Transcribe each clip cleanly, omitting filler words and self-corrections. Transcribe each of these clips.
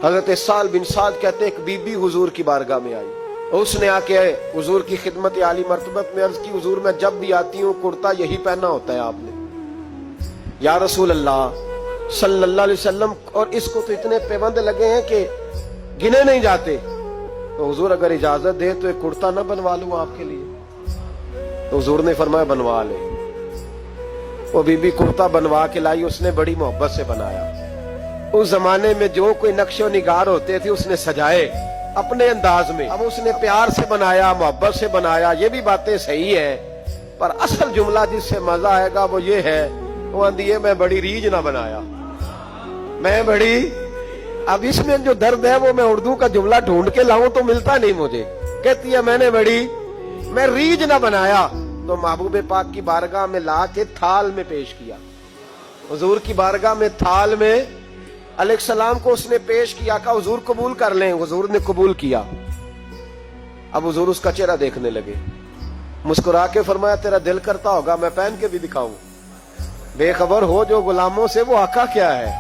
حضرت سال بن سعد کہتے ہیں ایک بی بی حضور کی بارگاہ میں آئی، اس نے آ کے حضور کی خدمت عالی مرتبت میں عرض کی، حضور میں جب بھی آتی ہوں کرتا یہی پہنا ہوتا ہے آپ نے، یا رسول اللہ صلی اللہ علیہ وسلم، اور اس کو تو اتنے پیوند لگے ہیں کہ گنے نہیں جاتے، تو حضور اگر اجازت دے تو ایک کرتا نہ بنوا لوں آپ کے لیے؟ تو حضور نے فرمایا بنوا لے۔ وہ بی بی کرتا بنوا کے لائی، اس نے بڑی محبت سے بنایا۔ اس زمانے میں جو کوئی نقش و نگار ہوتے تھے اس نے سجائے اپنے انداز میں، اب اس نے پیار سے بنایا، محبت سے بنایا، یہ بھی باتیں صحیح ہیں، پر اصل جملہ جس سے مزہ آئے گا وہ یہ ہے، وہ آندھی ہے میں بڑی ریج نہ بنایا، میں بڑی، اب اس میں جو درد ہے وہ میں اردو کا جملہ ڈھونڈ کے لاؤں تو ملتا نہیں مجھے، کہتی ہے میں ریج نہ بنایا، تو محبوب پاک کی بارگاہ میں لا کے تھال میں پیش کیا، حضور کی بارگاہ میں تھال میں علیہ السلام کو اس نے پیش کیا، کہا حضور قبول کر لیں، حضور نے قبول کیا۔ اب حضور اس کا چہرہ دیکھنے لگے، مسکرا کے فرمایا تیرا دل کرتا ہوگا میں پہن کے بھی دکھاؤں، بے خبر ہو جو غلاموں سے وہ آقا کیا ہے،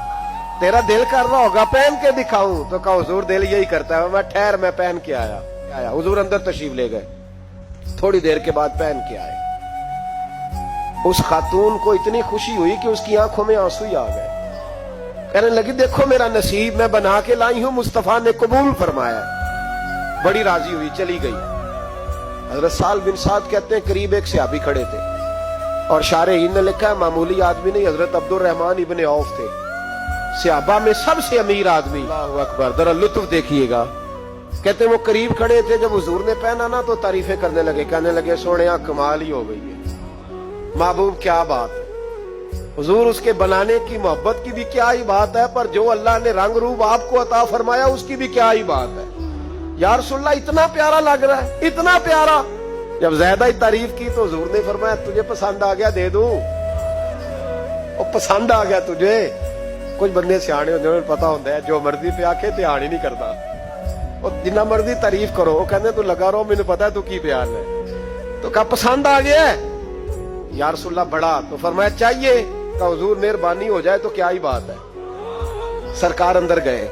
تیرا دل کر رہا ہوگا پہن کے دکھاؤں، تو کہا حضور دل یہی کرتا ہے، میں ٹھہر میں پہن کے آیا۔ حضور اندر تشریف لے گئے، تھوڑی دیر کے بعد پہن کے آئے۔ اس خاتون کو اتنی خوشی ہوئی کہ اس کی آنکھوں میں آنسو ہی آ گئے، کہنے لگی دیکھو میرا نصیب، میں بنا کے لائی ہوں، مصطفیٰ نے قبول فرمایا، بڑی راضی ہوئی، چلی گئی۔ حضرت سال بن سعد کہتے ہیں قریب ایک صحابی کھڑے تھے، اور شارحین نے لکھا ہے معمولی آدمی نہیں، حضرت عبد الرحمن ابن عوف تھے، صحابہ میں سب سے امیر آدمی، اللہ اکبر، ذرا لطف دیکھیے گا۔ کہتے ہیں وہ قریب کھڑے تھے، جب حضور نے پہنا نا تو تعریفیں کرنے لگے، کہنے لگے سونیا کمال ہی ہو گئی ہے، محبوب کیا بات ہے، حضور اس کے بنانے کی محبت کی بھی کیا ہی بات ہے، پر جو اللہ نے رنگ روپ آپ کو عطا فرمایا اس کی بھی کیا ہی بات ہے، یا رسول اللہ اتنا پیارا لگ رہا ہے، اتنا پیارا۔ جب زیادہ ہی تعریف کی تو حضور نے فرمایا تجھے پسند آ گیا دے دوں، وہ پسند آ گیا تجھے۔ کچھ بندے سیانے ہوتے ہیں پتا ہوتا ہے جو مرضی پہ آکے دھیان ہی نہیں کرتا، اور جنہ مرضی تعریف کرو وہ کہتے تو لگا رہو مجھے پتا ہے تو کی پیار ہے، تو کہا پسند آ گیا ہے یا رسول اللہ بڑا، تو فرمایا چاہیے، کہ حضور مہربانی ہو جائے تو کیا ہی بات ہے۔ سرکار اندر گئے،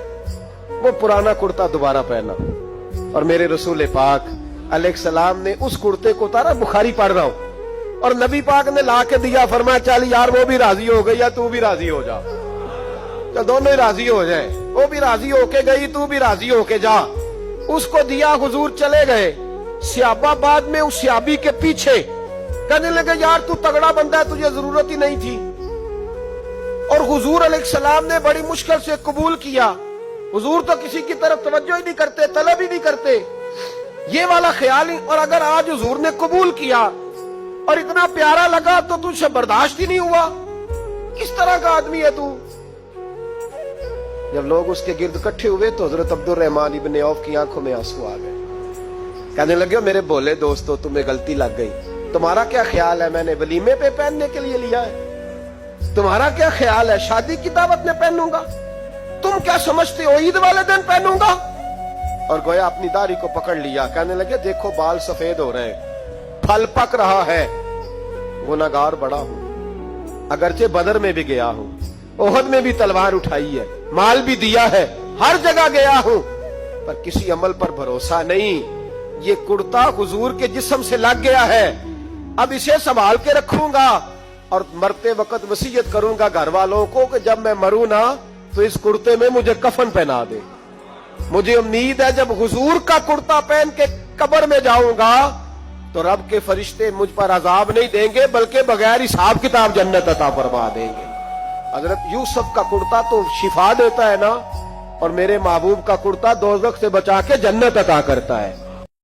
وہ پرانا کرتا دوبارہ پہنا، اور میرے رسول پاک علیہ السلام نے اس کرتے کو اتارا، بخاری پڑھ رہا ہوں، اور نبی پاک نے لا کے دیا، فرمایا چل یار وہ بھی راضی ہو گئی یا تو بھی راضی ہو جا، تو دونوں ہی راضی ہو جائے، وہ بھی راضی ہو کے گئی تو بھی راضی ہو کے جا۔ اس کو دیا، حضور چلے گئے، صحابہ بعد میں اس صحابی کے پیچھے کہنے لگے یار تو تگڑا بندہ ہے، تجھے ضرورت ہی نہیں تھی، اور حضور علیہ السلام نے بڑی مشکل سے قبول کیا۔ حضور تو کسی کی طرف توجہ ہی نہیں کرتے، طلب ہی نہیں کرتے، یہ والا خیال ہی، اور اگر آج حضور نے قبول کیا اور اتنا پیارا لگا تو تجھ سے برداشت ہی نہیں ہوا، کس طرح کا آدمی ہے تو۔ جب لوگ اس کے گرد اکٹھے ہوئے تو حضرت عبد الرحمن ابن عوف کی آنکھوں میں آنسو آ گئے، کہنے لگے میرے بولے دوستو تمہیں غلطی لگ گئی، تمہارا کیا خیال ہے میں نے ولیمے پہ پہننے کے لیے لیا ہے، تمہارا کیا خیال ہے شادی کی دعوت میں پہنوں گا، تم کیا سمجھتے ہو عید والے دن پہنوں گا؟ اور گویا اپنی داڑھی کو پکڑ لیا، کہنے لگے دیکھو بال سفید ہو رہے ہیں، پھل پک رہا ہے، گناہگار بڑا ہوں، اگرچہ بدر میں بھی گیا ہوں، احد میں بھی تلوار اٹھائی ہے، مال بھی دیا ہے، ہر جگہ گیا ہوں، پر کسی عمل پر بھروسہ نہیں، یہ کرتا حضور کے جسم سے لگ گیا ہے، اب اسے سنبھال کے رکھوں گا، اور مرتے وقت وصیت کروں گا گھر والوں کو کہ جب میں مروں نا تو اس کرتے میں مجھے کفن پہنا دے، مجھے امید ہے جب حضور کا کرتا پہن کے قبر میں جاؤں گا تو رب کے فرشتے مجھ پر عذاب نہیں دیں گے بلکہ بغیر حساب کتاب جنت عطا فرما دیں گے۔ حضرت یوسف کا کرتا تو شفا دیتا ہے نا، اور میرے محبوب کا کرتا دوزخ سے بچا کے جنت عطا کرتا ہے۔